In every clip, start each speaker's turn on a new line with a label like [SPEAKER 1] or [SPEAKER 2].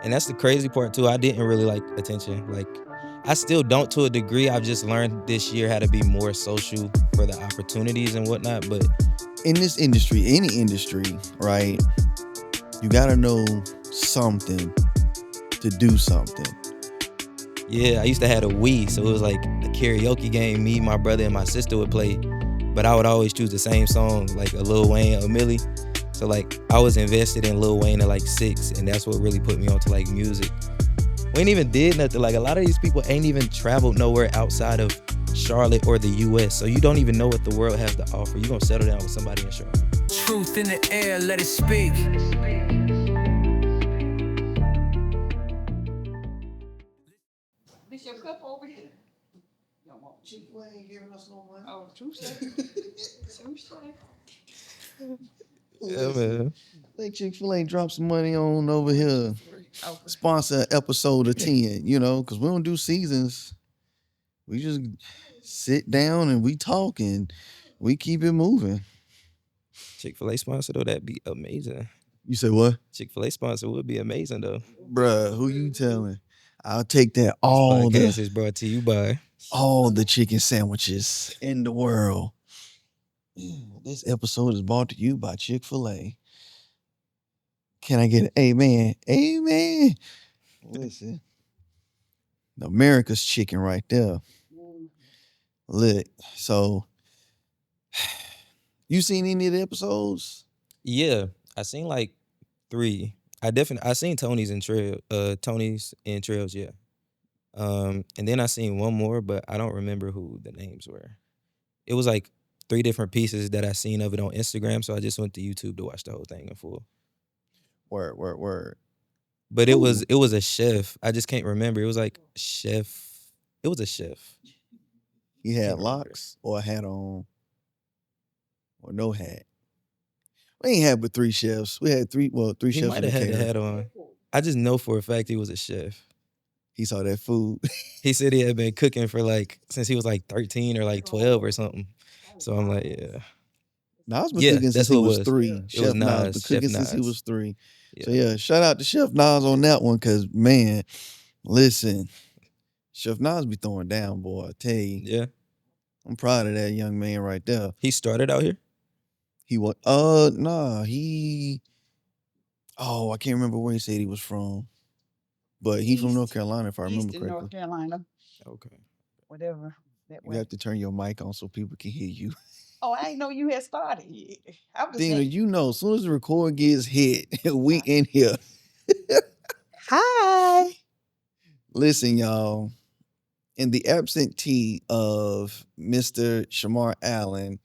[SPEAKER 1] And that's the crazy part too. I didn't really like attention. Like I still don't to a degree. I've just learned this year how to be more social for the opportunities and whatnot. But
[SPEAKER 2] In this industry, any industry, right? You gotta know something to do something.
[SPEAKER 1] yeah, I used to have a Wii, so it was like a karaoke game. Me, my brother, and my sister would play, but I would always choose the same song, like a Lil Wayne or Millie. So like I was invested in Lil Wayne at like 6, and that's what really put me onto like music. We ain't even did nothing. Like a lot of these people ain't even traveled nowhere outside of Charlotte or the US. So you don't even know what the world has to offer. You gonna settle down with somebody in Charlotte.
[SPEAKER 3] Truth in the air, let it speak.
[SPEAKER 4] This your cup over here? Y'all want
[SPEAKER 2] Chick-fil-A ain't giving us no money.
[SPEAKER 4] Oh, touche. Touche.
[SPEAKER 1] Yeah, man.
[SPEAKER 2] Let Chick-fil-A drop some money on over here.
[SPEAKER 4] Okay.
[SPEAKER 2] Sponsor episode of 10, because we don't do seasons. We just sit down and we talk and we keep it moving.
[SPEAKER 1] Chick-fil-A sponsor though, that'd be amazing.
[SPEAKER 2] You say what?
[SPEAKER 1] Chick-fil-A sponsor would be amazing though.
[SPEAKER 2] Bruh, who you telling? I'll take that
[SPEAKER 1] This
[SPEAKER 2] all
[SPEAKER 1] podcast
[SPEAKER 2] the
[SPEAKER 1] is brought to you by
[SPEAKER 2] chicken sandwiches in the world. This episode is brought to you by Chick-fil-A. Can I get an amen? Amen. Listen, America's chicken right there. Look, so you seen any of the episodes?
[SPEAKER 1] Yeah. I seen like 3. I seen Tony's and Trails, yeah. And then I seen one more, but I don't remember who the names were. It was like 3 different pieces that I seen of it on Instagram, so I just went to YouTube to watch the whole thing in full.
[SPEAKER 2] Word.
[SPEAKER 1] But it was a chef. I just can't remember. It was like chef. It was a chef.
[SPEAKER 2] He had
[SPEAKER 1] Can't remember.
[SPEAKER 2] locks or a hat on or no hat. We ain't had but 3 chefs. We had 3
[SPEAKER 1] He
[SPEAKER 2] chefs
[SPEAKER 1] might
[SPEAKER 2] in
[SPEAKER 1] have
[SPEAKER 2] the
[SPEAKER 1] had the
[SPEAKER 2] catering.
[SPEAKER 1] hat on. I just know for a fact he was a chef.
[SPEAKER 2] He saw that food.
[SPEAKER 1] He said he had been cooking for like since he was like 13 or like 12 or something. So I'm like, yeah.
[SPEAKER 2] Nas been
[SPEAKER 1] Yeah,
[SPEAKER 2] cooking
[SPEAKER 1] that's
[SPEAKER 2] since he
[SPEAKER 1] who it
[SPEAKER 2] was
[SPEAKER 1] was.
[SPEAKER 2] 3.
[SPEAKER 1] It was
[SPEAKER 2] Chef Nas been
[SPEAKER 1] Nas,
[SPEAKER 2] cooking
[SPEAKER 1] Chef
[SPEAKER 2] since he
[SPEAKER 1] Nas.
[SPEAKER 2] was 3.
[SPEAKER 1] Yeah.
[SPEAKER 2] So yeah, shout out to Chef Nas on that one, cause man, listen, Chef Nas be throwing down, boy. I tell you,
[SPEAKER 1] Yeah.
[SPEAKER 2] I'm proud of that young man right there.
[SPEAKER 1] He started out here?
[SPEAKER 2] He was I can't remember where he said he was from. But he's from North Carolina, if I remember
[SPEAKER 4] Eastern
[SPEAKER 2] correctly.
[SPEAKER 4] North Carolina,
[SPEAKER 1] Okay.
[SPEAKER 4] whatever that
[SPEAKER 2] You
[SPEAKER 4] way.
[SPEAKER 2] have to turn your mic on so people can hear you.
[SPEAKER 4] Oh, I didn't know you had started. I was just
[SPEAKER 2] Dina,
[SPEAKER 4] saying,
[SPEAKER 2] you know, as soon as the record gets hit, we in here.
[SPEAKER 4] hi.
[SPEAKER 2] Listen, y'all. In the absentee of Mr. Shamar Allen,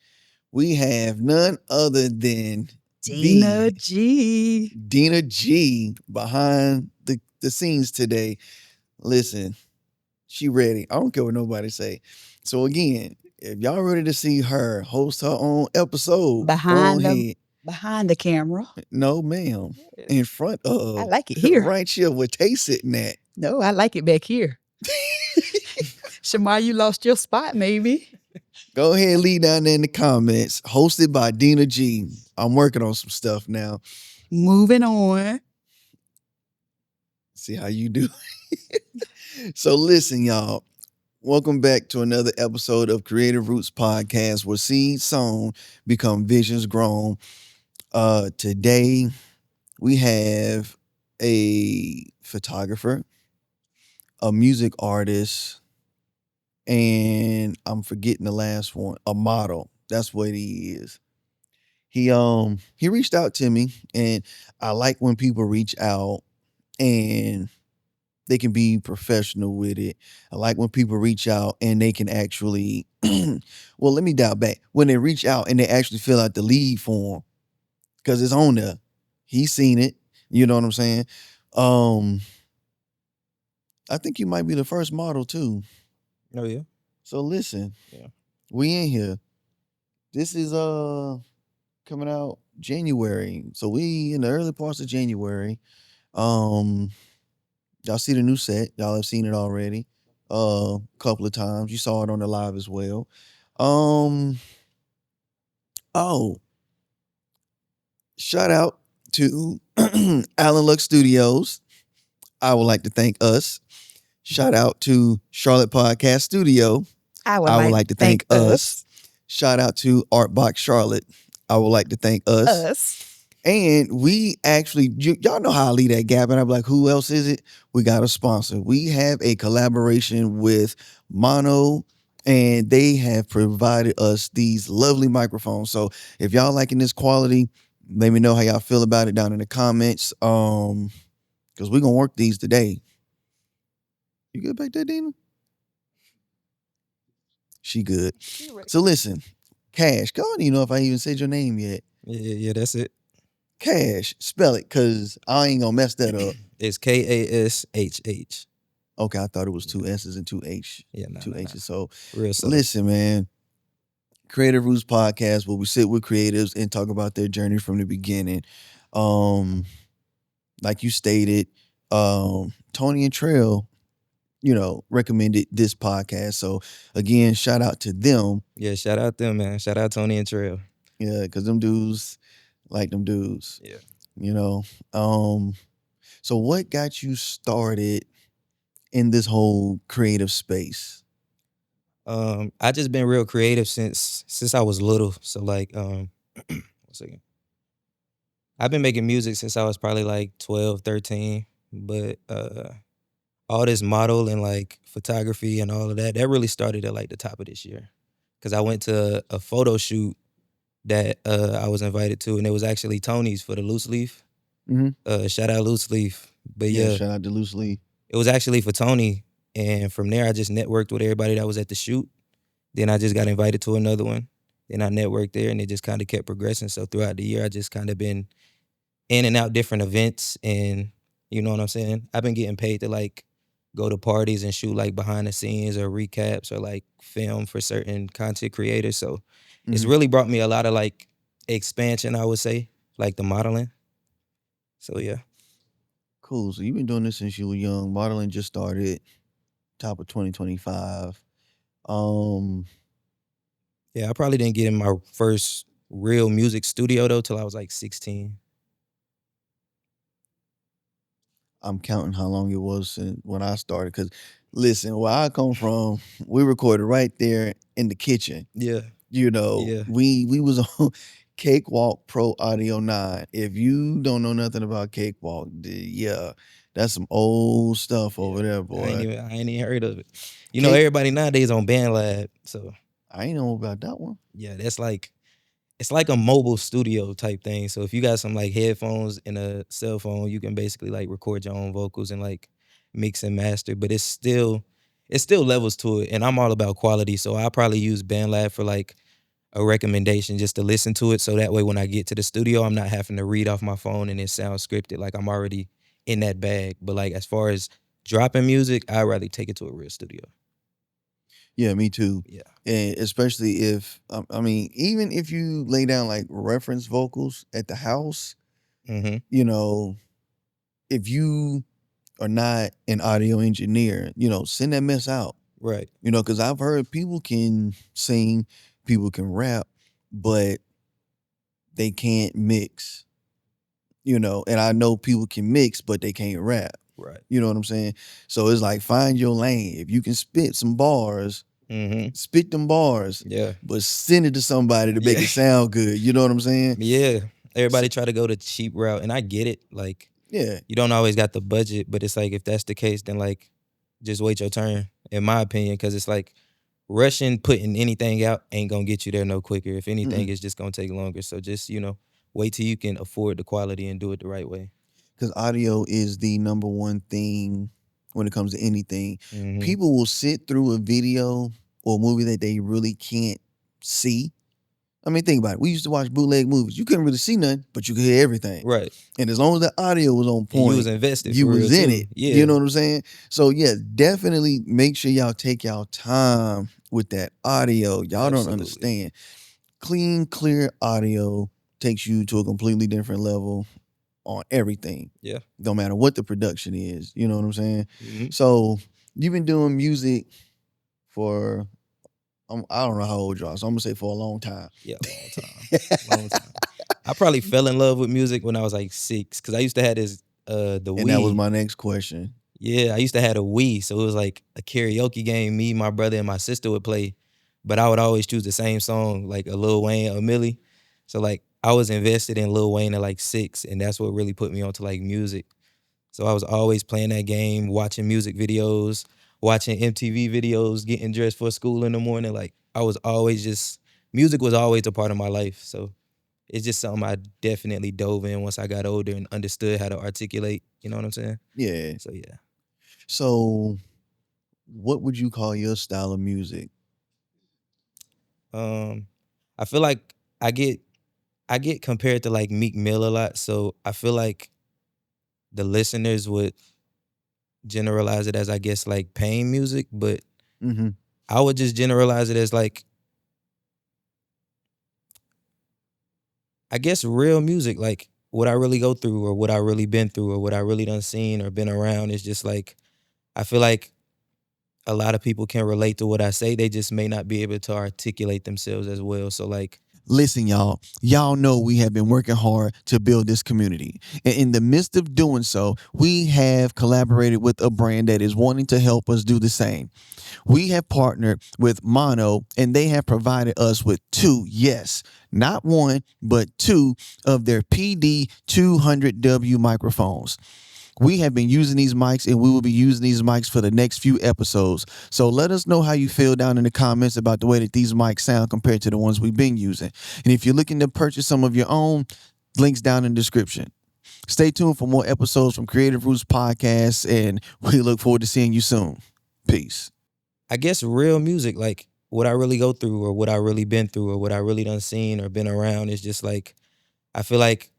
[SPEAKER 2] we have none other than
[SPEAKER 4] Dina
[SPEAKER 2] the
[SPEAKER 4] G.
[SPEAKER 2] Dina G behind the scenes today. Listen, she ready. I don't care what nobody say. So again, if y'all ready to see her host her own episode,
[SPEAKER 4] Behind
[SPEAKER 2] go
[SPEAKER 4] them.
[SPEAKER 2] ahead.
[SPEAKER 4] Behind the camera.
[SPEAKER 2] No, ma'am. In front of.
[SPEAKER 4] I like it here.
[SPEAKER 2] Right here where Tay sitting at.
[SPEAKER 4] No, I like it back here. Shamar, you lost your spot, maybe.
[SPEAKER 2] Go ahead and leave down there in the comments. Hosted by Dina G. I'm working on some stuff now.
[SPEAKER 4] Moving on.
[SPEAKER 2] See how you do. So listen, y'all. Welcome back to another episode of Creative Roots Podcast, where seeds sown become visions grown. Today we have a photographer, a music artist, and I'm forgetting the last one, a model. That's what he is. He reached out to me, and I like when people reach out and they can be professional with it. I like when people reach out and they can actually well, let me dial back. When they reach out and they actually fill out the lead form, because it's on there. He's seen it. You know what I'm saying? I think you might be the first model too.
[SPEAKER 1] Oh yeah.
[SPEAKER 2] So listen,
[SPEAKER 1] Yeah.
[SPEAKER 2] we in here. This is coming out January. So we in the early parts of January. Y'all see the new set. Y'all have seen it already. A couple of times. You saw it on the live as well. Oh, shout out to Allen Luck Studios. I would like to thank us. Shout out to Charlotte Podcast Studio.
[SPEAKER 4] I would
[SPEAKER 2] I would
[SPEAKER 4] like
[SPEAKER 2] like to thank us. Shout out to Artbox Charlotte. I would like to thank us.
[SPEAKER 4] Us.
[SPEAKER 2] And we actually, y'all know how I leave that gap, and I'm like, who else is it? We got a sponsor. We have a collaboration with Mono, and they have provided us these lovely microphones. So if y'all liking this quality, let me know how y'all feel about it down in the comments. Because we're gonna work these today. You good back there, Dina? She good. So listen, Kashh, I don't even know if I even said your name yet.
[SPEAKER 1] Yeah, that's it.
[SPEAKER 2] Kashh, spell it, cause I ain't gonna mess that up.
[SPEAKER 1] It's Kashh.
[SPEAKER 2] Okay, I thought it was two S's and two
[SPEAKER 1] Yeah, nah,
[SPEAKER 2] two
[SPEAKER 1] nah,
[SPEAKER 2] H's. So
[SPEAKER 1] real subtle.
[SPEAKER 2] listen, man. Creative Roots Podcast, where we sit with creatives and talk about their journey from the beginning. Like you stated, Tony and Trail, recommended this podcast. So again, shout out to them.
[SPEAKER 1] Yeah, shout out them, man. Shout out Tony and Trail.
[SPEAKER 2] Yeah, because them dudes like them dudes.
[SPEAKER 1] Yeah.
[SPEAKER 2] So what got you started in this whole creative space?
[SPEAKER 1] I just been real creative since I was little. So like, one second. I've been making music since I was probably like 12, 13. But all this model and like photography and all of that really started at like the top of this year. Cause I went to a photo shoot that I was invited to, and it was actually Tony's for the Loose Leaf.
[SPEAKER 2] Mm-hmm.
[SPEAKER 1] Shout out Loose Leaf. But yeah,
[SPEAKER 2] shout out to Loose Leaf.
[SPEAKER 1] It was actually for Tony. And from there, I just networked with everybody that was at the shoot. Then I just got invited to another one. Then I networked there, and it just kind of kept progressing. So throughout the year, I just kind of been in and out different events, and you know what I'm saying? I've been getting paid to like go to parties and shoot like behind the scenes or recaps or like film for certain content creators. So it's really brought me a lot of like expansion, I would say, like the modeling. So yeah.
[SPEAKER 2] Cool. So you've been doing this since you were young. Modeling just started top of 2025.
[SPEAKER 1] Yeah, I probably didn't get in my first real music studio though till I was like 16.
[SPEAKER 2] I'm counting how long it was since when I started. Because listen, where I come from, we recorded right there in the kitchen.
[SPEAKER 1] Yeah.
[SPEAKER 2] Yeah. We was on Cakewalk Pro Audio 9. If you don't know nothing about Cakewalk, yeah, that's some old stuff over there, boy.
[SPEAKER 1] I ain't even heard of it. You know, everybody nowadays on BandLab, so
[SPEAKER 2] I ain't know about that one.
[SPEAKER 1] Yeah, that's like it's like a mobile studio type thing. So if you got some like headphones and a cell phone, you can basically like record your own vocals and like mix and master. But it's still levels to it, and I'm all about quality. So I probably use BandLab for like a recommendation just to listen to it. So that way when I get to the studio, I'm not having to read off my phone and it sounds scripted. Like I'm already in that bag. But like as far as dropping music, I'd rather take it to a real studio.
[SPEAKER 2] Yeah, me too.
[SPEAKER 1] Yeah.
[SPEAKER 2] And especially if, even if you lay down like reference vocals at the house, if you are not an audio engineer, send that mess out.
[SPEAKER 1] Right.
[SPEAKER 2] Because I've heard people can sing, people can rap, but they can't mix. And I know people can mix, but they can't rap.
[SPEAKER 1] Right.
[SPEAKER 2] You know what I'm saying? So it's like, find your lane. If you can spit some bars, spit them bars.
[SPEAKER 1] Yeah.
[SPEAKER 2] But send it to somebody to make it sound good. You know what I'm saying?
[SPEAKER 1] Yeah. Everybody try to go the cheap route, and I get it. Like,
[SPEAKER 2] yeah,
[SPEAKER 1] you don't always got the budget, but it's like if that's the case, then like just wait your turn, in my opinion, because it's like rushing, putting anything out ain't gonna get you there no quicker. If anything, it's just gonna take longer. So just, wait till you can afford the quality and do it the right way.
[SPEAKER 2] Because audio is the number one thing when it comes to anything. People will sit through a video or a movie that they really can't see. I mean, think about it. We used to watch bootleg movies. You couldn't really see nothing, but you could hear everything.
[SPEAKER 1] Right.
[SPEAKER 2] And as long as the audio was on point,
[SPEAKER 1] you was invested.
[SPEAKER 2] You was in
[SPEAKER 1] too.
[SPEAKER 2] it.
[SPEAKER 1] Yeah.
[SPEAKER 2] You know what I'm saying? So yeah, definitely make sure y'all take y'all time with that audio. Y'all don't understand. Clean, clear audio takes you to a completely different level on everything.
[SPEAKER 1] Yeah.
[SPEAKER 2] No matter what the production is. You know what I'm saying? So you've been doing music for, I don't know how old you are, so I'm gonna say for a long time.
[SPEAKER 1] Yeah, long time. I probably fell in love with music when I was like 6, because I used to have this The
[SPEAKER 2] And that was
[SPEAKER 1] Wii.
[SPEAKER 2] my next question.
[SPEAKER 1] Yeah, I used to have a Wii, so it was like a karaoke game. Me, my brother, and my sister would play, but I would always choose the same song, like a Lil Wayne, a Millie. So like I was invested in Lil Wayne at like 6, and that's what really put me onto like music. So I was always playing that game, watching music videos, watching MTV videos, getting dressed for school in the morning. Like I was always just music was always a part of my life. So it's just something I definitely dove in once I got older and understood how to articulate. You know what I'm saying?
[SPEAKER 2] Yeah.
[SPEAKER 1] So yeah.
[SPEAKER 2] So what would you call your style of music?
[SPEAKER 1] Um, I feel like I get compared to like Meek Mill a lot, so I feel like the listeners would generalize it as I guess like pain music, but
[SPEAKER 2] Mm-hmm.
[SPEAKER 1] I would just generalize it as like I guess real music, like what I really go through or what I really been through or what I really done seen or been around is just like I feel like a lot of people can relate to what I say. They just may not be able to articulate themselves as well. So like
[SPEAKER 2] Listen, y'all know we have been working hard to build this community. And in the midst of doing so, we have collaborated with a brand that is wanting to help us do the same. We have partnered with Mono, and they have provided us with two, yes, not one, but two of their PD 200W microphones. We have been using these mics and we will be using these mics for the next few episodes. So let us know how you feel down in the comments about the way that these mics sound compared to the ones we've been using. And if you're looking to purchase some of your own, links down in the description. Stay tuned for more episodes from Creative Roots Podcast, and we look forward to seeing you soon. Peace.
[SPEAKER 1] I guess real music, like what I really go through or what I really been through or what I really done seen or been around is just like I feel like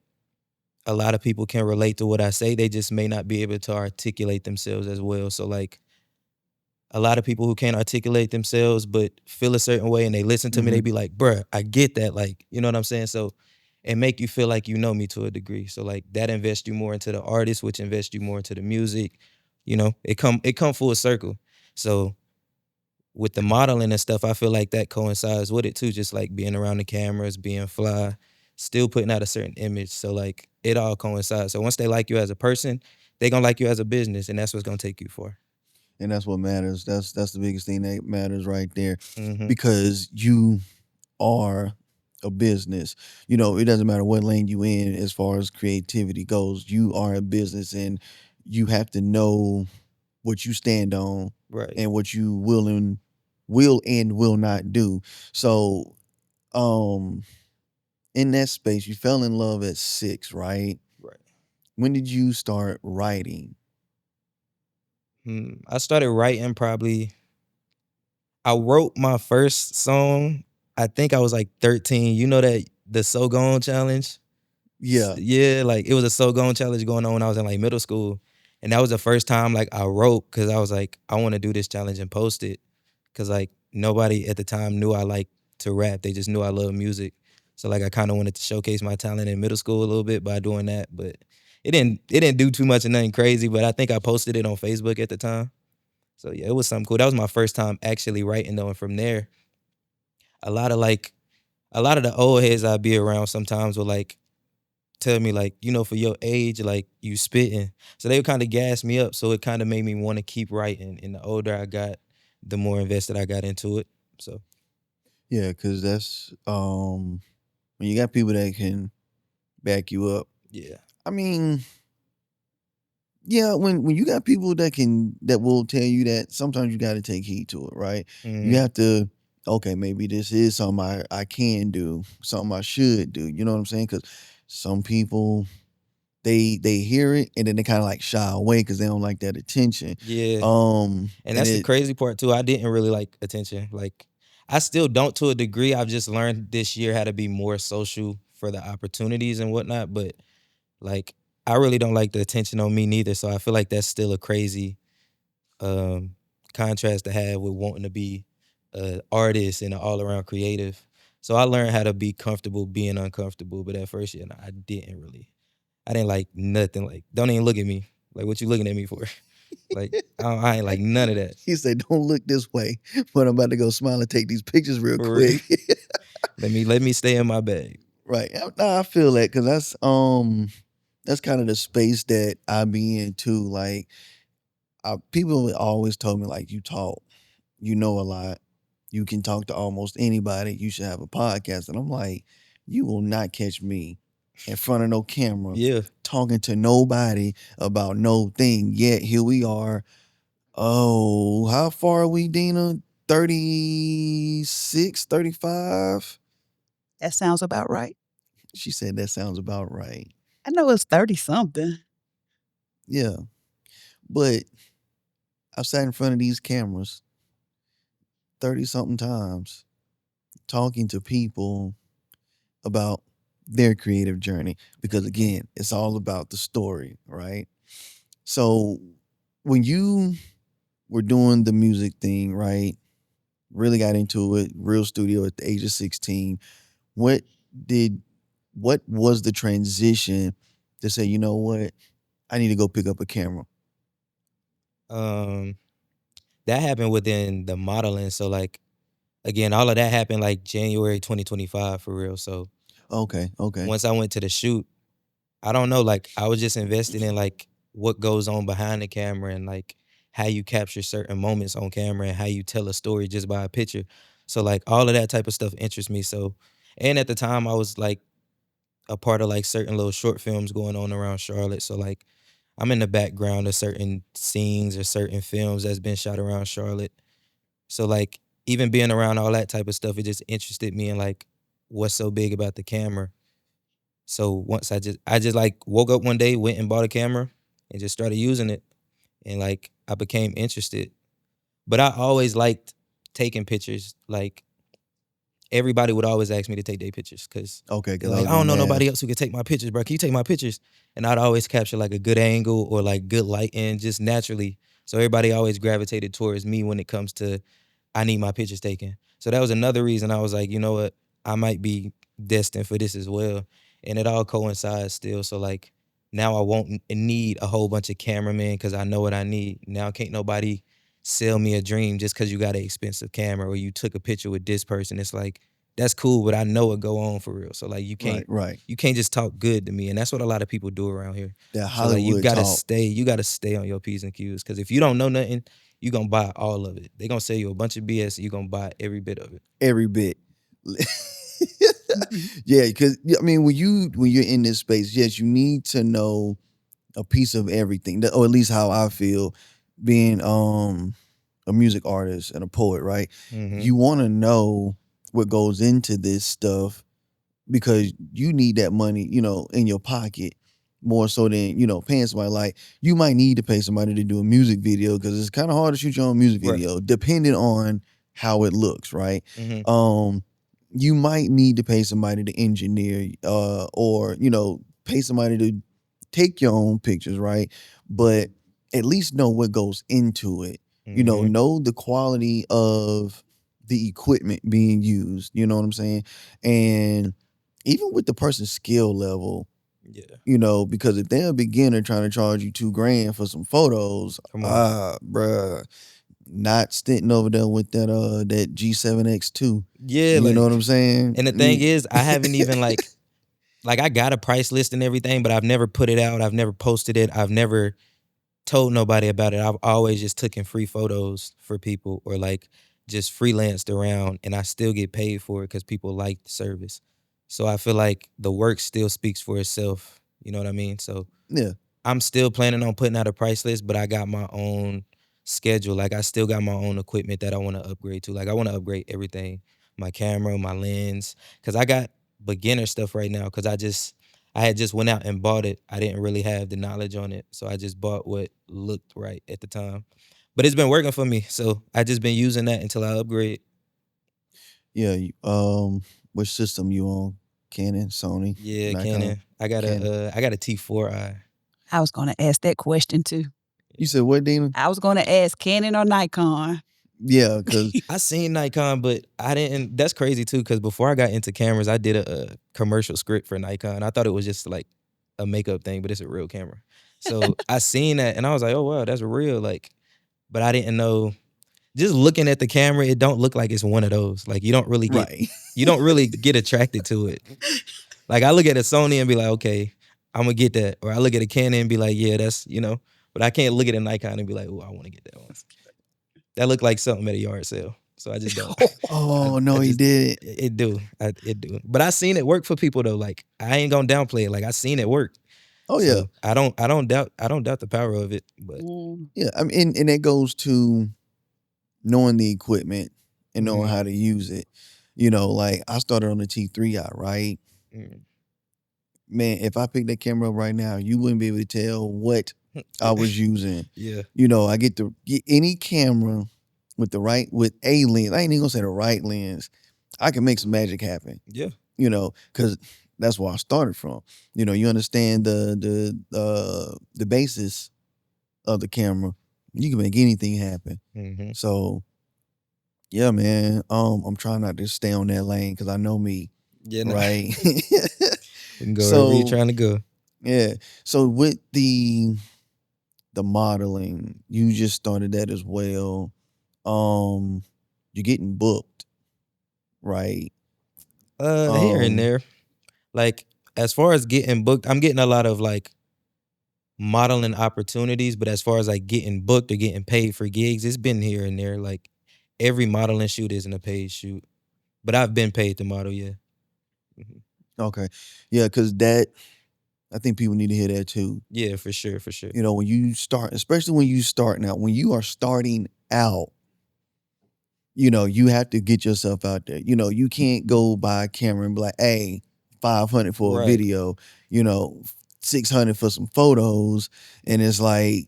[SPEAKER 1] a lot of people can relate to what I say. They just may not be able to articulate themselves as well. So like a lot of people who can't articulate themselves but feel a certain way and they listen to me, they be like, bruh, I get that. Like, you know what I'm saying? So and make you feel like you know me to a degree. So like that invests you more into the artist, which invests you more into the music. You know, it come full circle. So with the modeling and stuff, I feel like that coincides with it too. Just like being around the cameras, being fly, still putting out a certain image. So like it all coincides. So once they like you as a person, they gonna like you as a business, and that's what's gonna take you far.
[SPEAKER 2] And that's what matters. That's the biggest thing that matters right there.
[SPEAKER 1] Mm-hmm.
[SPEAKER 2] Because you are a business. You know, it doesn't matter what lane you in as far as creativity goes. You are a business and you have to know what you stand on
[SPEAKER 1] Right.
[SPEAKER 2] and what you will not do. So um in that space, you fell in love at 6, right?
[SPEAKER 1] Right.
[SPEAKER 2] When did you start writing?
[SPEAKER 1] I started writing probably. I wrote my first song. I think I was like 13. You know that the So Gone challenge?
[SPEAKER 2] Yeah.
[SPEAKER 1] Yeah, like it was a So Gone challenge going on when I was in like middle school. And that was the first time like I wrote because I was like, I want to do this challenge and post it. Cause like nobody at the time knew I liked to rap. They just knew I love music. So like I kind of wanted to showcase my talent in middle school a little bit by doing that. But it didn't do too much and nothing crazy. But I think I posted it on Facebook at the time. So yeah, it was something cool. That was my first time actually writing though. And from there, a lot of like a lot of the old heads I be around sometimes will like tell me like, you know, for your age, like you spitting. So they would kind of gas me up. So it kind of made me want to keep writing. And the older I got, the more invested I got into it. So
[SPEAKER 2] Yeah, because that's when you got people that can back you up.
[SPEAKER 1] yeah.
[SPEAKER 2] I mean, yeah, when you got people that will tell you that, sometimes you got to take heed to it, right? You
[SPEAKER 1] Mm,
[SPEAKER 2] have to, okay, maybe this is something I can do, something I should do. You know what I'm saying? Because some people they hear it and then they kind of like shy away because they don't like that attention.
[SPEAKER 1] yeah. And
[SPEAKER 2] And
[SPEAKER 1] that's the
[SPEAKER 2] it
[SPEAKER 1] crazy part too. I didn't really like attention. Like I still don't to a degree. I've just learned this year how to be more social for the opportunities and whatnot. But like I really don't like the attention on me neither. So I feel like that's still a crazy um contrast to have with wanting to be an artist and an all around creative. So I learned how to be comfortable being uncomfortable. But at first, yeah, I didn't really. I didn't like nothing. Like, don't even look at me. Like, what you looking at me for? Like, I ain't like none of that.
[SPEAKER 2] he said, "Don't look this way," but I'm about to go smile and take these pictures real
[SPEAKER 1] For real.
[SPEAKER 2] quick.
[SPEAKER 1] Let me stay in my bag.
[SPEAKER 2] Right. I feel that because that's kind of the space that I be in too. Like, people always told me like, you talk, you know a lot, you can talk to almost anybody. You should have a podcast, and I'm like, you will not catch me in front of no camera
[SPEAKER 1] Yeah.
[SPEAKER 2] talking to nobody about no thing. Yet here we are. Oh, how far are we, Dina? 36, 35?
[SPEAKER 4] That sounds about right.
[SPEAKER 2] She said that sounds about right.
[SPEAKER 4] I know it's 30 something.
[SPEAKER 2] Yeah. But I've sat in front of these cameras 30 something times talking to people about their creative journey because, again, it's all about the story, right? So when you were doing the music thing, right? Really got into it, real studio at the age of 16. What did what was the transition to say, you know what, I need to go pick up a camera?
[SPEAKER 1] Um, that happened within the modeling. So like again, all of that happened like January 2025 for real. So
[SPEAKER 2] Okay.
[SPEAKER 1] once I went to the shoot, I don't know, like I was just invested in like what goes on behind the camera and like how you capture certain moments on camera and how you tell a story just by a picture. So like all of that type of stuff interests me. So and at the time I was like a part of like certain little short films going on around Charlotte. So like I'm in the background of certain scenes or certain films that's been shot around Charlotte. So like even being around all that type of stuff, it just interested me in like what's so big about the camera. So once I just like woke up one day, went and bought a camera and just started using it. And like I became interested. But I always liked taking pictures. Like everybody would always ask me to take their pictures because
[SPEAKER 2] Okay,
[SPEAKER 1] they're
[SPEAKER 2] because I
[SPEAKER 1] like,
[SPEAKER 2] was
[SPEAKER 1] I don't know
[SPEAKER 2] gonna
[SPEAKER 1] nobody
[SPEAKER 2] ask.
[SPEAKER 1] else who could take my pictures, bro. Can you take my pictures? And I'd always capture like a good angle or like good lighting just naturally. So everybody always gravitated towards me when it comes to I need my pictures taken. So that was another reason I was like, you know what? I might be destined for this as well. And it all coincides still. So like now I won't need a whole bunch of cameramen because I know what I need. Now can't nobody sell me a dream just because you got an expensive camera or you took a picture with this person. It's like that's cool, but I know it go on for real. So like
[SPEAKER 2] Right.
[SPEAKER 1] you can't just talk good to me. And that's what a lot of people do around here.
[SPEAKER 2] That
[SPEAKER 1] So like
[SPEAKER 2] Hollywood talk.
[SPEAKER 1] you gotta stay on your P's and Q's. Cause if you don't know nothing, you gonna buy all of it. They gonna sell you a bunch of BS and you gonna buy every bit of it.
[SPEAKER 2] Every bit. Yeah, because I mean, when you're in this space, yes, you need to know a piece of everything, or at least how I feel, being a music artist and a poet, right?
[SPEAKER 1] Mm-hmm.
[SPEAKER 2] You want to know what goes into this stuff because you need that money, in your pocket more so than, paying somebody. Like, you might need to pay somebody to do a music video because it's kind of hard to shoot your own music
[SPEAKER 1] Right.
[SPEAKER 2] video, depending on how it looks, right?
[SPEAKER 1] Mm-hmm.
[SPEAKER 2] You might need to pay somebody to engineer, or, pay somebody to take your own pictures, right? But at least know what goes into it.
[SPEAKER 1] Mm-hmm.
[SPEAKER 2] Know the quality of the equipment being used. You know what I'm saying? And even with the person's skill level,
[SPEAKER 1] Yeah.
[SPEAKER 2] because if they're a beginner trying to charge you $2,000 for some photos,
[SPEAKER 1] Come on.
[SPEAKER 2] bruh, not sitting over there with that G7X2.
[SPEAKER 1] Yeah,
[SPEAKER 2] You know what
[SPEAKER 1] like
[SPEAKER 2] I'm saying?
[SPEAKER 1] and the thing is, I haven't even like I got a price list and everything, but I've never put it out. I've never posted it. I've never told nobody about it. I've always just taken free photos for people or like just freelanced around and I still get paid for it because people like the service. So I feel like the work still speaks for itself. You know what I mean? So
[SPEAKER 2] Yeah.
[SPEAKER 1] I'm still planning on putting out a price list, but I got my own schedule. Like I still got my own equipment that I want to upgrade to. Like I want to upgrade everything, my camera, my lens, because I got beginner stuff right now. Because I had just went out and bought it. I didn't really have the knowledge on it, so I just bought what looked right at the time. But it's been working for me, so I just been using that until I upgrade.
[SPEAKER 2] Yeah. Which system you on? Canon, Sony,
[SPEAKER 1] Yeah,
[SPEAKER 2] Nikon,
[SPEAKER 1] Canon. I got
[SPEAKER 2] Canon.
[SPEAKER 1] I got a T4i.
[SPEAKER 4] I was going to ask that question too.
[SPEAKER 2] You said what, Dina?
[SPEAKER 4] I was going to ask Canon or Nikon.
[SPEAKER 2] Yeah, because
[SPEAKER 1] I seen Nikon, but I didn't. That's crazy too, because before I got into cameras, I did a commercial script for Nikon. I thought it was just like a makeup thing, but it's a real camera. So I seen that, and I was like, "Oh wow, that's real!" Like, but I didn't know. Just looking at the camera, it don't look like it's one of those. Like you don't really get
[SPEAKER 2] right.
[SPEAKER 1] you don't really get attracted to it. Like I look at a Sony and be like, okay, I'm gonna get that. Or I look at a Canon and be like, yeah, that's, you know, but I can't look at a Nikon and be like, oh, I want to get that one. That look like something at a yard sale. So I just don't.
[SPEAKER 2] Oh no, he
[SPEAKER 1] just,
[SPEAKER 2] did.
[SPEAKER 1] It do. It do. But I seen it work for people though. Like I ain't gonna downplay it. Like I seen it work.
[SPEAKER 2] Oh yeah,
[SPEAKER 1] So I don't doubt the power of it. But
[SPEAKER 2] yeah. I mean, and that goes to knowing the equipment and knowing
[SPEAKER 1] Mhm.
[SPEAKER 2] how to use it. You know, like I started on the T3i, right?
[SPEAKER 1] mm.
[SPEAKER 2] Man, if I pick that camera up right now, you wouldn't be able to tell what I was using.
[SPEAKER 1] Yeah.
[SPEAKER 2] You know, I get to get any camera with a lens. I ain't even gonna say the right lens. I can make some magic happen.
[SPEAKER 1] Yeah.
[SPEAKER 2] You know, because that's where I started from. You know, you understand the basis of the camera. You can make anything happen.
[SPEAKER 1] Mm-hmm.
[SPEAKER 2] So yeah, man. I'm trying not to stay on that lane because I know me,
[SPEAKER 1] Yeah. No.
[SPEAKER 2] right?
[SPEAKER 1] We can go wherever you're
[SPEAKER 2] So
[SPEAKER 1] trying to go.
[SPEAKER 2] yeah. So with the modeling, you just started that as well. You're getting booked, right?
[SPEAKER 1] Here and
[SPEAKER 2] Um,
[SPEAKER 1] there. Like as far as getting booked, I'm getting a lot of like modeling opportunities, but as far as like getting booked or getting paid for gigs, it's been here and there. Like every modeling shoot isn't a paid shoot, but I've been paid to model. Yeah. Mhm.
[SPEAKER 2] okay. Yeah, because that I think people need to hear that too.
[SPEAKER 1] Yeah, for sure, for sure.
[SPEAKER 2] You know, when you start, especially when you starting out, when you are starting out, you know, you have to get yourself out there. You know, you can't go buy a camera and be like, hey, 500 for a
[SPEAKER 1] Right.
[SPEAKER 2] video, you know, 600 for some photos. And it's like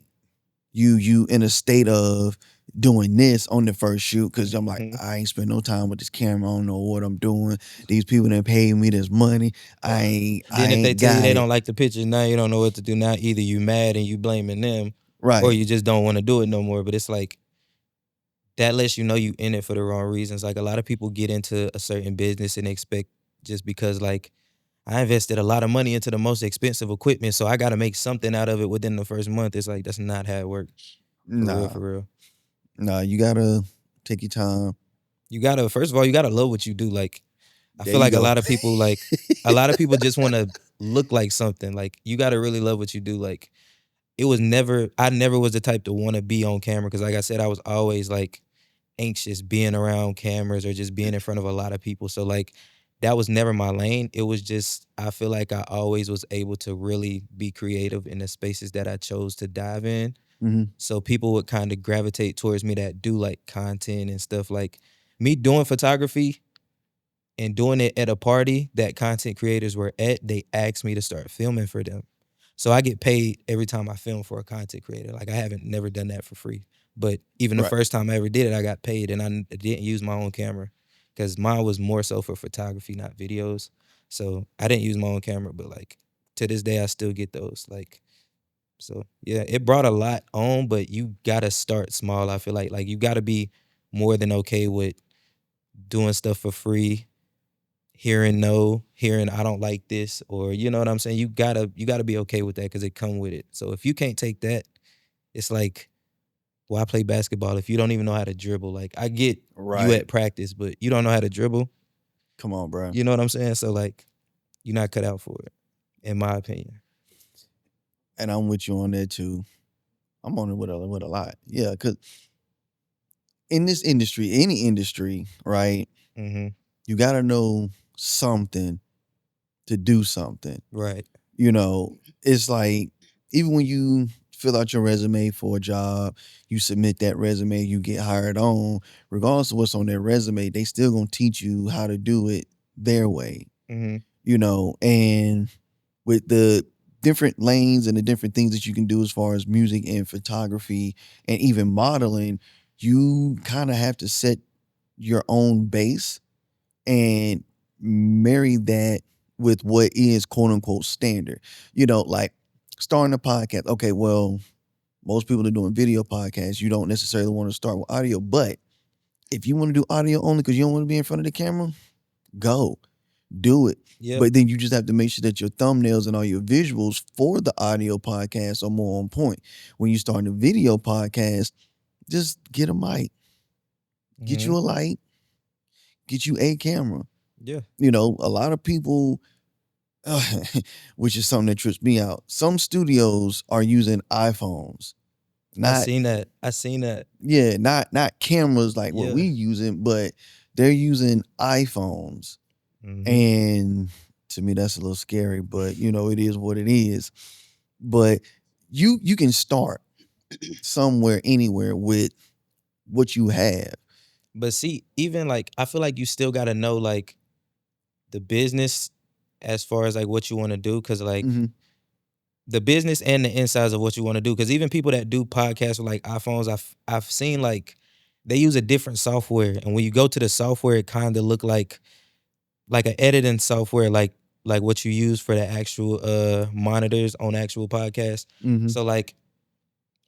[SPEAKER 2] you in a state of doing this on the first shoot. Cause I'm like,
[SPEAKER 1] Mhm.
[SPEAKER 2] I ain't spend no time with this camera. I don't know what I'm doing. These people that paid me this money. I
[SPEAKER 1] Then if they
[SPEAKER 2] ain't
[SPEAKER 1] tell you
[SPEAKER 2] got
[SPEAKER 1] they
[SPEAKER 2] it.
[SPEAKER 1] don't like the pictures, now you don't know what to do. Now either you mad and you blaming them, or
[SPEAKER 2] Right.
[SPEAKER 1] you just don't want to do it no more. But it's like that lets you know you in it for the wrong reasons. Like a lot of people get into a certain business and expect just because like I invested a lot of money into the most expensive equipment, so I got to make something out of it within the first month. It's like that's not how it works. For real,
[SPEAKER 2] Nah.
[SPEAKER 1] for real.
[SPEAKER 2] Nah, you gotta take your time.
[SPEAKER 1] You gotta first of all, you gotta love what you do. Like I
[SPEAKER 2] There
[SPEAKER 1] feel
[SPEAKER 2] you
[SPEAKER 1] like
[SPEAKER 2] go.
[SPEAKER 1] a lot of people just want to look like something. Like you gotta really love what you do. Like I never was the type to want to be on camera because like I said, I was always like anxious being around cameras or just being in front of a lot of people. So like that was never my lane. It was just I feel like I always was able to really be creative in the spaces that I chose to dive in.
[SPEAKER 2] hmm
[SPEAKER 1] So people would kind of gravitate towards me that do like content and stuff. Like me doing photography and doing it at a party that content creators were at, they asked me to start filming for them. So I get paid every time I film for a content creator. Like I haven't never done that for free. But even the
[SPEAKER 2] Right.
[SPEAKER 1] first time I ever did it, I got paid and I didn't use my own camera because mine was more so for photography, not videos. So I didn't use my own camera, but like to this day, I still get those. Like, so yeah, it brought a lot on, but you gotta start small. I feel like you gotta be more than okay with doing stuff for free, hearing no, hearing I don't like this, or you know what I'm saying. You gotta be okay with that because it come with it. So if you can't take that, it's like, well, I play basketball. If you don't even know how to dribble, like I get you
[SPEAKER 2] Right.
[SPEAKER 1] at practice, but you don't know how to dribble.
[SPEAKER 2] Come on, bro.
[SPEAKER 1] You know what I'm saying? So like, you're not cut out for it, in my opinion.
[SPEAKER 2] And I'm with you on that too. I'm on it with a lot. Yeah, because in this industry, any industry, right,
[SPEAKER 1] Mm-hmm.
[SPEAKER 2] you got to know something to do something.
[SPEAKER 1] Right.
[SPEAKER 2] You know, it's like even when you fill out your resume for a job, you submit that resume, you get hired on. Regardless of what's on their resume, they still gonna teach you how to do it their way.
[SPEAKER 1] Mm-hmm.
[SPEAKER 2] You know, and with the different lanes and the different things that you can do as far as music and photography and even modeling, you kind of have to set your own base and marry that with what is quote unquote standard. You know, like starting a podcast. Okay, well, most people are doing video podcasts. You don't necessarily want to start with audio, but if you want to do audio only because you don't want to be in front of the camera, go do it.
[SPEAKER 1] Yep.
[SPEAKER 2] But then you just have to make sure that your thumbnails and all your visuals for the audio podcast are more on point. When you start a video podcast, just get a mic, get
[SPEAKER 1] Mm-hmm.
[SPEAKER 2] you a light, get you a camera.
[SPEAKER 1] Yeah.
[SPEAKER 2] You know, a lot of people, which is something that trips me out. Some studios are using iPhones,
[SPEAKER 1] I
[SPEAKER 2] not
[SPEAKER 1] seen that. I seen that.
[SPEAKER 2] yeah, not cameras like what
[SPEAKER 1] Yeah.
[SPEAKER 2] we using, but they're using iPhones.
[SPEAKER 1] Hmm.
[SPEAKER 2] And to me, that's a little scary, but it is what it is. But you can start somewhere, anywhere with what you have.
[SPEAKER 1] But see, even like I feel like you still gotta know like the business as far as like what you want to do, because like
[SPEAKER 2] Hmm.
[SPEAKER 1] the business and the insides of what you want to do. Because even people that do podcasts with like iPhones, I've seen like they use a different software, and when you go to the software, it kind of look like an editing software, like what you use for the actual monitors on actual podcasts.
[SPEAKER 2] Hmm.
[SPEAKER 1] So like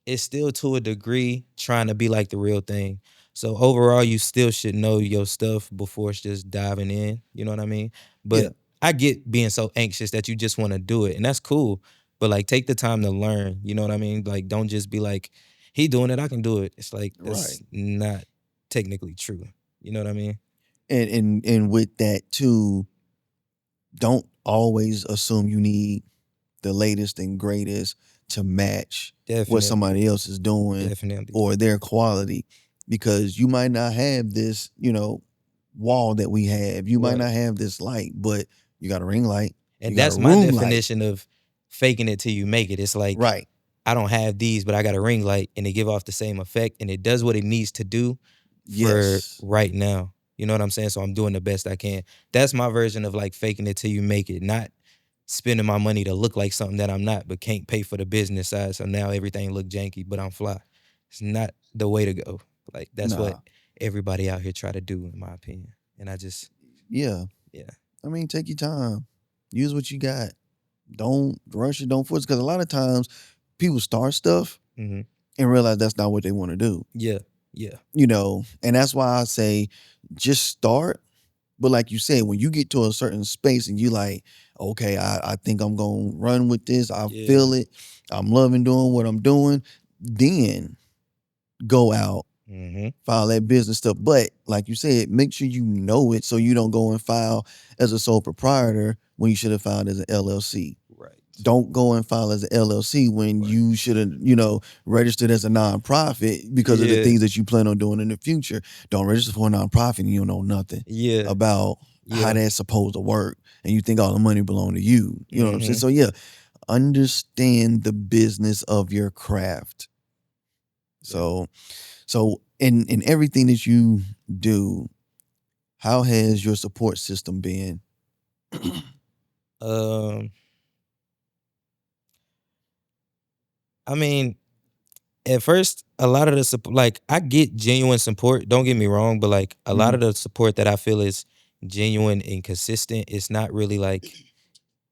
[SPEAKER 1] it's still to a degree trying to be like the real thing. So overall, you still should know your stuff before it's just diving in. You know what I mean?
[SPEAKER 2] Yeah.
[SPEAKER 1] But I get being so anxious that you just want to do it, and that's cool. But like, take the time to learn. You know what I mean? Like, don't just be like, "He doing it, I can do it." It's like that's
[SPEAKER 2] Right.
[SPEAKER 1] not technically true. You know what I mean?
[SPEAKER 2] And with that too, don't always assume you need the latest and greatest to match what
[SPEAKER 1] Definitely,
[SPEAKER 2] somebody else is doing
[SPEAKER 1] definitely.
[SPEAKER 2] or their quality, because you might not have this, wall that we have. You might
[SPEAKER 1] Right.
[SPEAKER 2] not have this light, but you got a ring light, you
[SPEAKER 1] And
[SPEAKER 2] got a
[SPEAKER 1] that's my
[SPEAKER 2] room light.
[SPEAKER 1] definition of faking it till you make it. It's like
[SPEAKER 2] Right.
[SPEAKER 1] I don't have these, but I got a ring light and they give off the same effect and it does what it needs to do for
[SPEAKER 2] Yes.
[SPEAKER 1] right now. You know what I'm saying? So I'm doing the best I can. That's my version of like faking it till you make it, not spending my money to look like something that I'm not, but can't pay for the business side. So now everything look janky, but I'm fly. It's not the way to go. Like that's what
[SPEAKER 2] Nah.
[SPEAKER 1] everybody out here try to do, in my opinion. And I just,
[SPEAKER 2] Yeah.
[SPEAKER 1] yeah.
[SPEAKER 2] I mean, take your time. Use what you got. Don't rush it. Don't force it. Because a lot of times people start stuff
[SPEAKER 1] Hmm.
[SPEAKER 2] and realize that's not what they want to do.
[SPEAKER 1] Yeah. Yeah.
[SPEAKER 2] And that's why I say just start. But like you said, when you get to a certain space and you like, okay, I think I'm gonna run with this, I
[SPEAKER 1] Yeah.
[SPEAKER 2] feel it, I'm loving doing what I'm doing, then go out,
[SPEAKER 1] Hmm.
[SPEAKER 2] file that business stuff. But like you said, make sure you know it so you don't go and file as a sole proprietor when you should have filed as an LLC.
[SPEAKER 1] Right.
[SPEAKER 2] Don't go and file as an LLC when
[SPEAKER 1] Right.
[SPEAKER 2] you should have, registered as a nonprofit because of the
[SPEAKER 1] Yeah.
[SPEAKER 2] things that you plan on doing in the future. Don't register for a nonprofit and you don't know nothing
[SPEAKER 1] Yeah.
[SPEAKER 2] about how
[SPEAKER 1] Yeah.
[SPEAKER 2] that's supposed to work, and you think all the money belong to you. You know what I'm saying?
[SPEAKER 1] Hmm.
[SPEAKER 2] So yeah, understand the business of your craft.
[SPEAKER 1] Yeah.
[SPEAKER 2] So in everything that you do, how has your support system been?
[SPEAKER 1] Um, I mean, at first, a lot of the support, like I get genuine support. Don't get me wrong, but like a lot
[SPEAKER 2] Mhm.
[SPEAKER 1] of the support that I feel is genuine and consistent. It's not really like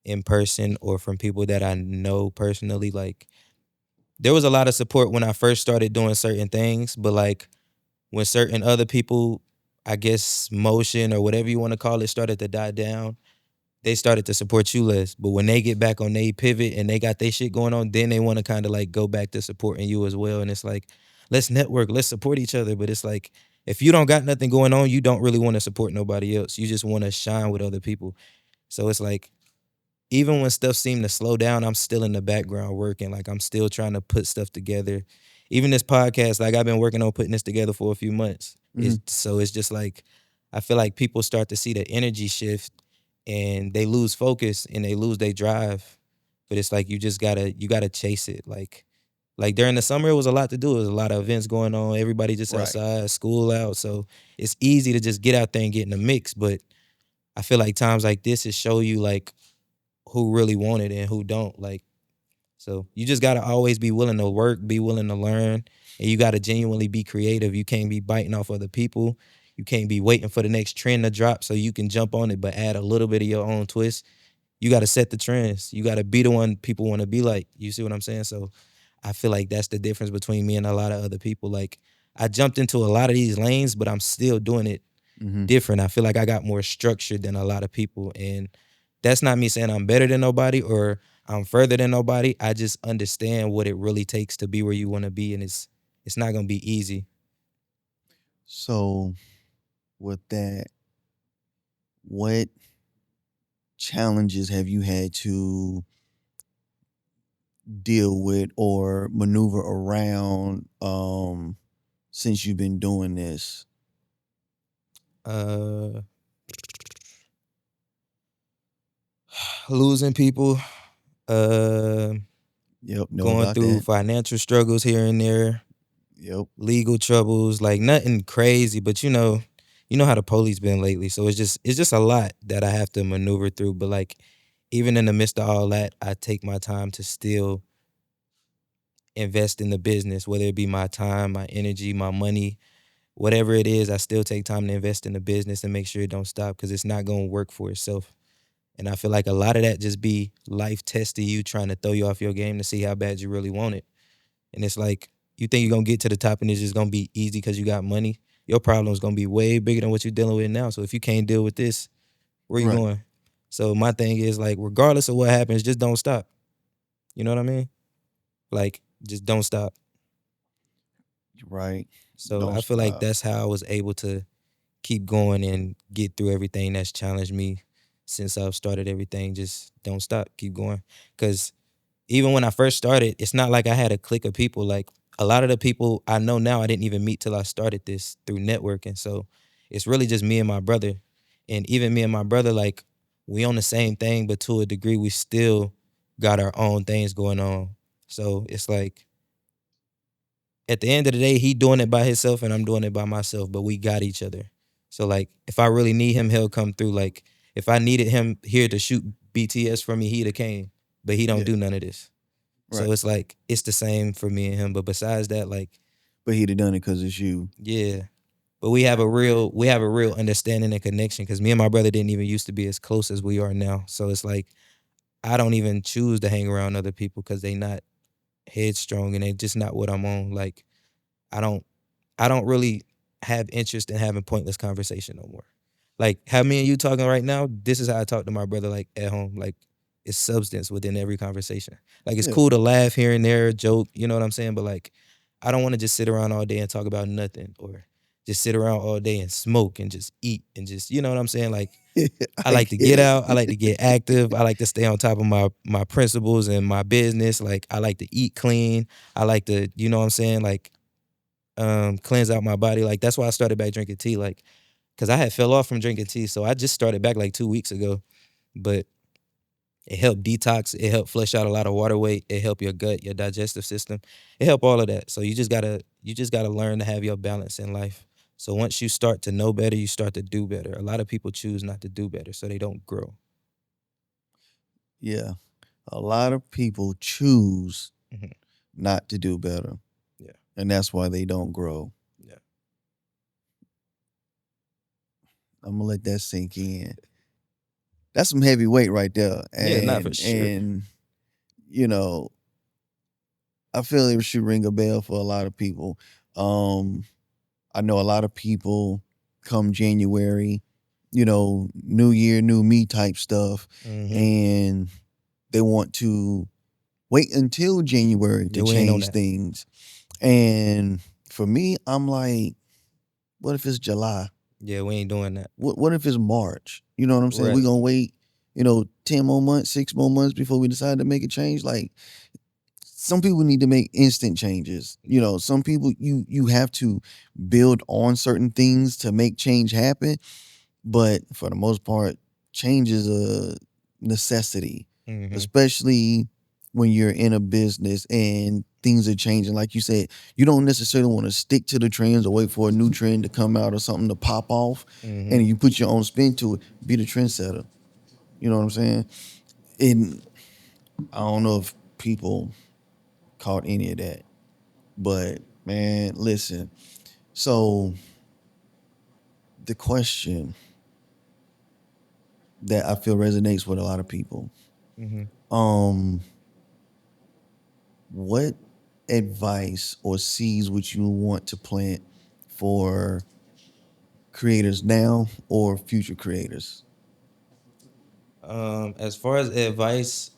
[SPEAKER 1] in person or from people that I know personally. Like there was a lot of support when I first started doing certain things, but like when certain other people, I guess motion or whatever you want to call it, started to die down, they started to support you less. But when they get back on they pivot and they got their shit going on, then they want to kind of like go back to supporting you as well. And it's like, let's network, let's support each other. But it's like, if you don't got nothing going on, you don't really want to support nobody else. You just want to shine with other people. So it's like, even when stuff seemed to slow down, I'm still in the background working. Like I'm still trying to put stuff together. Even this podcast, like I've been working on putting this together for a few months.
[SPEAKER 2] Mhm.
[SPEAKER 1] It's just like I feel like people start to see the energy shift and they lose focus and they lose their drive. But it's like you gotta chase it. Like during the summer, it was a lot to do. There was a lot of events going on. Everybody just
[SPEAKER 2] Right.
[SPEAKER 1] outside, school out. So it's easy to just get out there and get in the mix. But I feel like times like this is show you like who really want it and who don't. Like, so you just gotta always be willing to work, be willing to learn, and you gotta genuinely be creative. You can't be biting off other people. You can't be waiting for the next trend to drop so you can jump on it, but add a little bit of your own twist. You gotta set the trends. You gotta be the one people want to be like. You see what I'm saying? So I feel like that's the difference between me and a lot of other people. Like I jumped into a lot of these lanes, but I'm still doing it
[SPEAKER 2] Mhm.
[SPEAKER 1] different. I feel like I got more structure than a lot of people. And that's not me saying I'm better than nobody or I'm further than nobody. I just understand what it really takes to be where you want to be. And it's not gonna be easy.
[SPEAKER 2] So with that, what challenges have you had to deal with or maneuver around since you've been doing this?
[SPEAKER 1] Uh, Losing people, uh,
[SPEAKER 2] Yep, know
[SPEAKER 1] going
[SPEAKER 2] about
[SPEAKER 1] through
[SPEAKER 2] that.
[SPEAKER 1] financial struggles here and there,
[SPEAKER 2] Yep.
[SPEAKER 1] legal troubles, like nothing crazy, but you know how the police been lately. So it's just a lot that I have to maneuver through. But like even in the midst of all that, I take my time to still invest in the business, whether it be my time, my energy, my money, whatever it is. I still take time to invest in the business and make sure it don't stop because it's not gonna work for itself. And I feel like a lot of that just be life testing you, trying to throw you off your game to see how bad you really want it. And it's like you think you're gonna get to the top and it's just gonna be easy because you got money. Your problem is gonna be way bigger than what you're dealing with now. So if you can't deal with this, where you
[SPEAKER 2] Right.
[SPEAKER 1] going? So my thing is like, regardless of what happens, just don't stop. You know what I mean? Like, just don't stop.
[SPEAKER 2] Right.
[SPEAKER 1] So
[SPEAKER 2] Don't
[SPEAKER 1] I feel like
[SPEAKER 2] stop.
[SPEAKER 1] that's how I was able to keep going and get through everything that's challenged me since I've started everything. Just don't stop, keep going. Cause even when I first started, it's not like I had a clique of people. Like a lot of the people I know now, I didn't even meet till I started this through networking. So it's really just me and my brother. And even me and my brother, like we on the same thing, but to a degree, we still got our own things going on. So it's like at the end of the day, he doing it by himself and I'm doing it by myself, but we got each other. So like if I really need him, he'll come through. Like if I needed him here to shoot BTS for me, he'd have came. But he don't
[SPEAKER 2] Yeah.
[SPEAKER 1] do none of this.
[SPEAKER 2] Right.
[SPEAKER 1] So it's like it's the same for me and him. But besides that, like,
[SPEAKER 2] But he'd have done it because it's you.
[SPEAKER 1] yeah. But we have a real understanding and connection because me and my brother didn't even used to be as close as we are now. So it's like I don't even choose to hang around other people because they not headstrong and they just not what I'm on. Like I don't I don't really have interest in having pointless conversation no more. Like how me and you talking right now, this is how I talk to my brother like at home. Like it's substance within every conversation. Like it's
[SPEAKER 2] Yeah.
[SPEAKER 1] cool to laugh here and there, joke, you know what I'm saying? But like I don't want to just sit around all day and talk about nothing or just sit around all day and smoke and just eat and just you know what I'm saying? Like I
[SPEAKER 2] I
[SPEAKER 1] like to get
[SPEAKER 2] get
[SPEAKER 1] out, I like to get active, I like to stay on top of my principles and my business. Like I like to eat clean. I like to, you know what I'm saying? Like cleanse out my body. Like that's why I started back drinking tea. Like, cause I had fell off from drinking tea. So I just started back like 2 weeks ago. But it helped detox, it helped flush out a lot of water weight, it helped your gut, your digestive system. It helped all of that. So you just gotta learn to have your balance in life. So once you start to know better, you start to do better. A lot of people choose not to do better, so they don't grow.
[SPEAKER 2] Yeah. A lot of people choose
[SPEAKER 1] Mhm.
[SPEAKER 2] not to do better.
[SPEAKER 1] Yeah.
[SPEAKER 2] And that's why they don't grow.
[SPEAKER 1] Yeah.
[SPEAKER 2] I'm gonna let that sink in. That's some heavy weight right there.
[SPEAKER 1] Yeah, not for
[SPEAKER 2] And
[SPEAKER 1] sure.
[SPEAKER 2] and you know, I feel it should ring a bell for a lot of people. Um, I know a lot of people come January, new year, new me type stuff,
[SPEAKER 1] Hmm.
[SPEAKER 2] and they want to wait until January to
[SPEAKER 1] Yeah, we ain't on
[SPEAKER 2] change
[SPEAKER 1] that.
[SPEAKER 2] things. And for me, I'm like, what if it's July?
[SPEAKER 1] Yeah, we ain't doing that.
[SPEAKER 2] What if it's March? You know what I'm saying? We
[SPEAKER 1] Right.
[SPEAKER 2] gonna wait, 10 more months, 6 more months before we decide to make a change. Like some people need to make instant changes. Some people you have to build on certain things to make change happen. But for the most part, change is a necessity,
[SPEAKER 1] Hmm.
[SPEAKER 2] especially when you're in a business and things are changing. Like you said, you don't necessarily want to stick to the trends or wait for a new trend to come out or something to pop off.
[SPEAKER 1] Hmm.
[SPEAKER 2] And you put your own spin to it, be the trendsetter. You know what I'm saying? And I don't know if people caught any of that. But man, listen. So the question that I feel resonates with a lot of people.
[SPEAKER 1] Hmm.
[SPEAKER 2] Um, what advice or seeds would you want to plant for creators now or future creators?
[SPEAKER 1] As far as advice,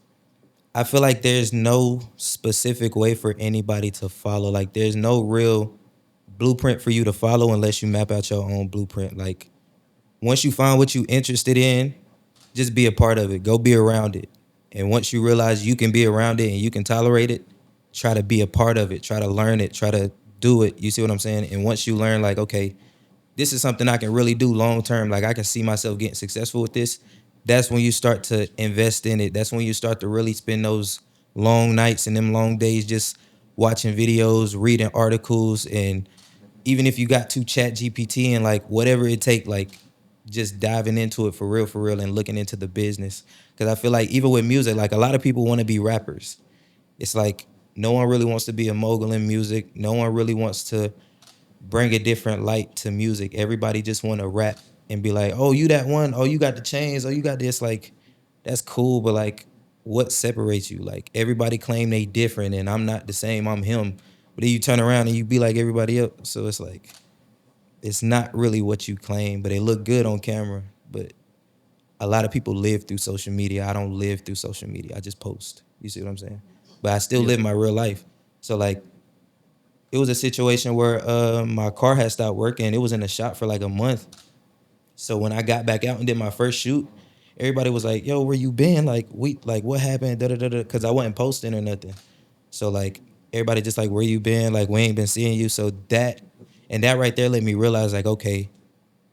[SPEAKER 1] I feel like there's no specific way for anybody to follow. Like there's no real blueprint for you to follow unless you map out your own blueprint. Like once you find what you interested in, just be a part of it. Go be around it. And once you realize you can be around it and you can tolerate it, try to be a part of it. Try to learn it. Try to do it. You see what I'm saying? And once you learn, like, okay, this is something I can really do long term. Like I can see myself getting successful with this. That's when you start to invest in it. That's when you start to really spend those long nights and them long days just watching videos, reading articles, and even if you got to chat GPT and like whatever it take, like just diving into it for real, and looking into the business. Cause I feel like even with music, like a lot of people want to be rappers. It's like no one really wants to be a mogul in music. No one really wants to bring a different light to music. Everybody just want to rap and be like, oh, you that one. Oh, you got the chains. Oh, you got this. Like, that's cool. But like, what separates you? Like, everybody claim they different and I'm not the same. I'm him. But then you turn around and you be like everybody else. So it's like, it's not really what you claim, but it look good on camera. But a lot of people live through social media. I don't live through social media. I just post. You see what I'm saying? But I still live my real life. So like, it was a situation where my car had stopped working. It was in the shop for like a month. So when I got back out and did my first shoot, everybody was like, "Yo, where you been? Like what happened?" Da da da da. Because I wasn't posting or nothing. So like everybody just like, "Where you been? Like we ain't been seeing you." So that right there let me realize like, okay,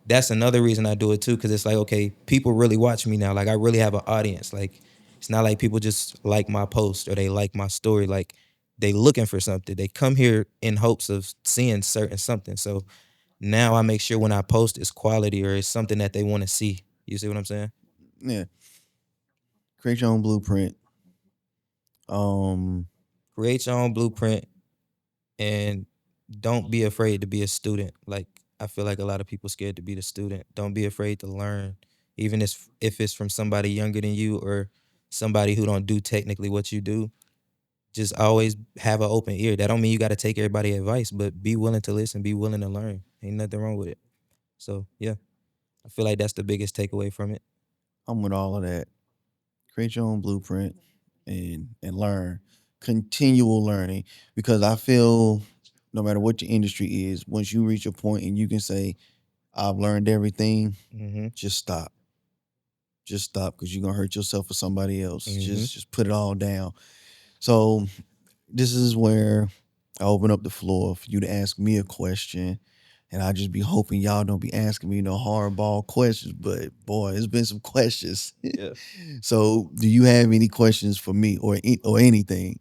[SPEAKER 1] that's another reason I do it too, because it's like, okay, people really watch me now. Like I really have an audience. Like it's not like people just like my post or they like my story. Like they looking for something. They come here in hopes of seeing certain something. So now I make sure when I post it's quality or it's something that they want to see. You see what I'm saying?
[SPEAKER 2] Yeah. Create your own blueprint. Um,
[SPEAKER 1] Create your own blueprint and don't be afraid to be a student. Like I feel like a lot of people scared to be the student. Don't be afraid to learn, even if it's from somebody younger than you or somebody who don't do technically what you do. Just always have an open ear. That don't mean you got to take everybody's advice, but be willing to listen, be willing to learn. Ain't nothing wrong with it. So yeah, I feel like that's the biggest takeaway from it.
[SPEAKER 2] I'm with all of that. Create your own blueprint and learn. Continual learning. Because I feel no matter what your industry is, once you reach a point and you can say, I've learned everything,
[SPEAKER 1] Mm-hmm.
[SPEAKER 2] just stop. Just stop because you're gonna hurt yourself or somebody else.
[SPEAKER 1] Mm-hmm.
[SPEAKER 2] Just put it all down. So this is where I open up the floor for you to ask me a question. And I just be hoping y'all don't be asking me no hardball questions. But boy, it's been some questions.
[SPEAKER 1] Yeah.
[SPEAKER 2] So do you have any questions for me or anything?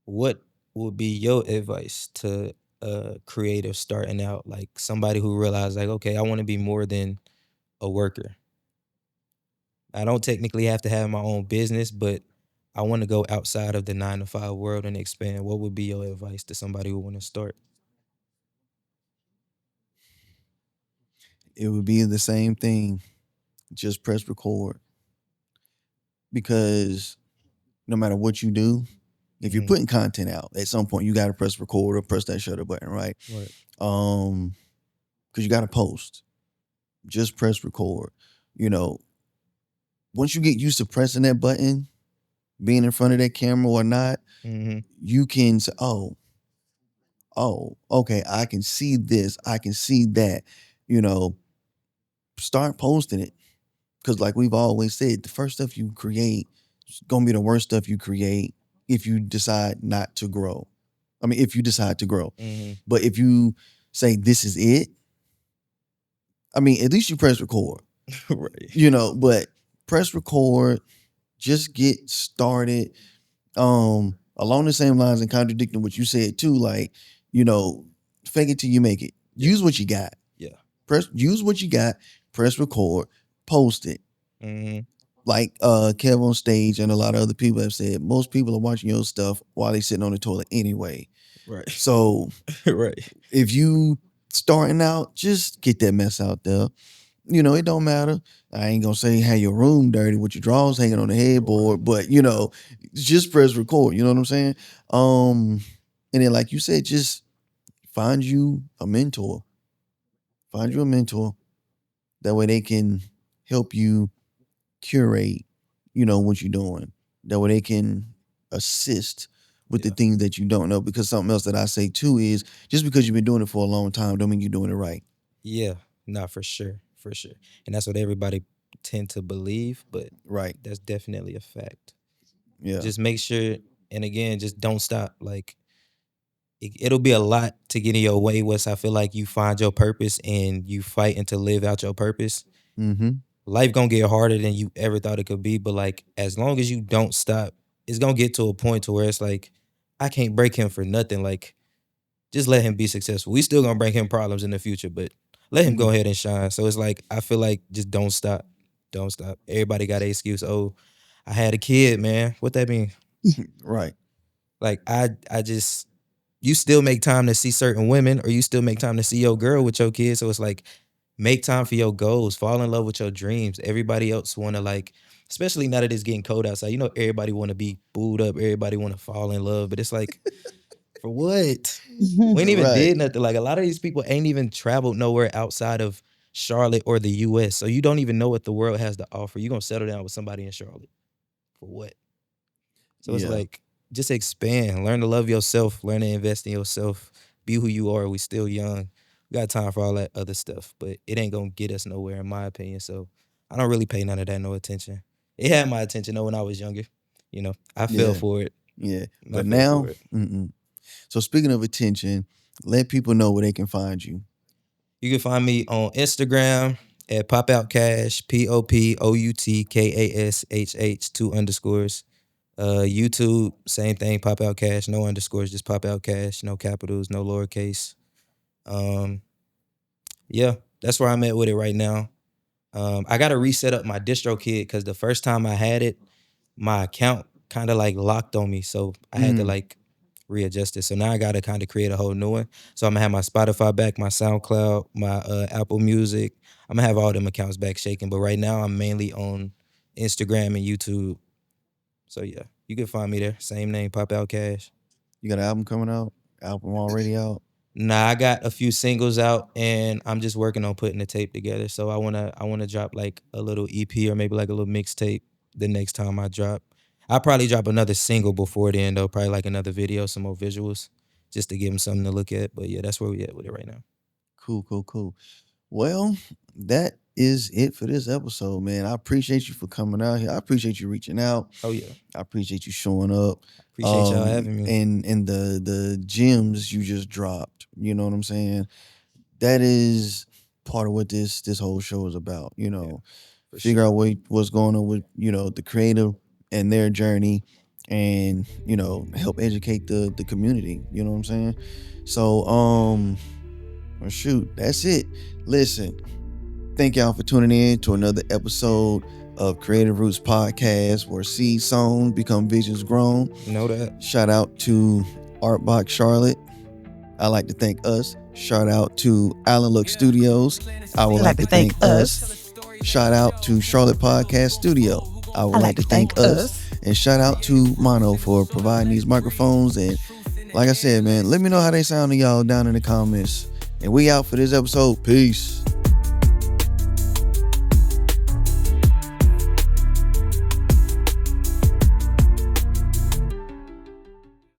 [SPEAKER 1] What would be your advice to a creative starting out, like somebody who realized like, okay, I want to be more than a worker. I don't technically have to have my own business, but I want to go outside of the 9 to 5 world and expand. What would be your advice to somebody who want to start?
[SPEAKER 2] It would be the same thing. Just press record. Because no matter what you do, if you're
[SPEAKER 1] Mhm.
[SPEAKER 2] putting content out, at some point you gotta press record or press that shutter button, right?
[SPEAKER 1] Right.
[SPEAKER 2] Because you gotta post. Just press record. You know, once you get used to pressing that button, being in front of that camera or not,
[SPEAKER 1] Mm-hmm.
[SPEAKER 2] you can say, okay, I can see this, I can see that. You know, start posting it. Because like we've always said, the first stuff you create is gonna be the worst stuff you create if you decide not to grow. I mean, if you decide to grow.
[SPEAKER 1] Mm-hmm.
[SPEAKER 2] But if you say this is it, I mean, at least you press record.
[SPEAKER 1] Right.
[SPEAKER 2] You know, but press record, just get started. Along the same lines and contradicting what you said too, like, you know, fake it till you make it.
[SPEAKER 1] Yeah.
[SPEAKER 2] Use what you got.
[SPEAKER 1] Yeah.
[SPEAKER 2] Use what you got, press record, post it.
[SPEAKER 1] Mm-hmm.
[SPEAKER 2] Like Kev on stage and a lot of other people have said, most people are watching your stuff while they sitting on the toilet anyway.
[SPEAKER 1] Right.
[SPEAKER 2] So
[SPEAKER 1] Right.
[SPEAKER 2] if you starting out, just get that mess out there. You know, it don't matter. I ain't gonna say have your room dirty with your drawers hanging on the headboard, but you know, just press record. You know what I'm saying? And then like you said, just find you a mentor. Find you a mentor. That way they can help you curate, you know, what you're doing. That way they can assist with the
[SPEAKER 1] Yeah.
[SPEAKER 2] things that you don't know. Because something else that I say too is just because you've been doing it for a long time don't mean you're doing it right.
[SPEAKER 1] Yeah. Nah, for sure. For sure. And that's what everybody tend to believe, but
[SPEAKER 2] Right.
[SPEAKER 1] that's definitely a fact.
[SPEAKER 2] Yeah.
[SPEAKER 1] Just make sure, and again, just don't stop. Like it'll be a lot to get in your way once I feel like you find your purpose and you fighting to live out your purpose.
[SPEAKER 2] Mm-hmm.
[SPEAKER 1] Life gonna get harder than you ever thought it could be, but like as long as you don't stop, it's gonna get to a point to where it's like I can't break him for nothing. Like just let him be successful. We still gonna bring him problems in the future, but let him go ahead and shine. So it's like I feel like just don't stop. Don't stop. Everybody got an excuse. Oh, I had a kid, man. What that mean?
[SPEAKER 2] Right.
[SPEAKER 1] Like I just you still make time to see certain women or you still make time to see your girl with your kids. So it's like make time for your goals, fall in love with your dreams. Everybody else wanna like, especially now that it's getting cold outside, you know everybody wanna be booed up, everybody wanna fall in love. But it's like, for what? We ain't even
[SPEAKER 2] Right.
[SPEAKER 1] did nothing. Like a lot of these people ain't even traveled nowhere outside of Charlotte or the US. So you don't even know what the world has to offer. You're gonna settle down with somebody in Charlotte. For what? So it's
[SPEAKER 2] Yeah.
[SPEAKER 1] like just expand, learn to love yourself, learn to invest in yourself, be who you are. We still young. We got time for all that other stuff, but it ain't gonna get us nowhere, in my opinion. So I don't really pay none of that no attention. It had my attention though when I was younger. You know, I fell
[SPEAKER 2] Yeah.
[SPEAKER 1] for it.
[SPEAKER 2] Yeah.
[SPEAKER 1] I
[SPEAKER 2] But
[SPEAKER 1] fell
[SPEAKER 2] now,
[SPEAKER 1] for it.
[SPEAKER 2] So speaking of attention, let people know where they can find you.
[SPEAKER 1] You can find me on Instagram at Pop Out Cash, POPOUTKASHH 2 underscores. YouTube, same thing, Pop Out Cash, no underscores, just Pop Out Cash, no capitals, no lowercase. Yeah, that's where I'm at with it right now. I gotta reset up my DistroKid because the first time I had it, my account kind of like locked on me, so I had to like readjust it. So now I gotta kind of create a whole new one. So I'm gonna have my Spotify back, my SoundCloud, my Apple Music. I'm gonna have all them accounts back shaking. But right now I'm mainly on Instagram and YouTube. So yeah, you can find me there. Same name, Pop Out Cash.
[SPEAKER 2] You got an album coming out? Album already out?
[SPEAKER 1] Nah, I got a few singles out and I'm just working on putting the tape together. So I wanna drop like a little EP or maybe like a little mixtape the next time I drop. I'll probably drop another single before then though, probably like another video, some more visuals, just to give them something to look at. But yeah, that's where we at with it right now.
[SPEAKER 2] Cool. Well, that is it for this episode, man. I appreciate you for coming out here. I appreciate you reaching out.
[SPEAKER 1] Oh yeah.
[SPEAKER 2] I appreciate you showing up.
[SPEAKER 1] Appreciate y'all having me.
[SPEAKER 2] And the gems you just dropped. You know what I'm saying? That is part of what this whole show is about. You know,
[SPEAKER 1] For
[SPEAKER 2] figure
[SPEAKER 1] sure.
[SPEAKER 2] out what's going on with the creative and their journey, and help educate the community. You know what I'm saying? So well, shoot, that's it. Listen, thank y'all for tuning in to another episode of Creative Roots Podcast, where seeds sown become visions grown.
[SPEAKER 1] Know that.
[SPEAKER 2] Shout out to Artbox Charlotte. I like to thank us. Shout out to Allen Look Studios. I would like to thank us. Shout out to Charlotte Podcast Studio. I would like to thank us. And shout out to Mono for providing these microphones. And like I said, man, let me know how they sound to y'all down in the comments. And we out for this episode. Peace.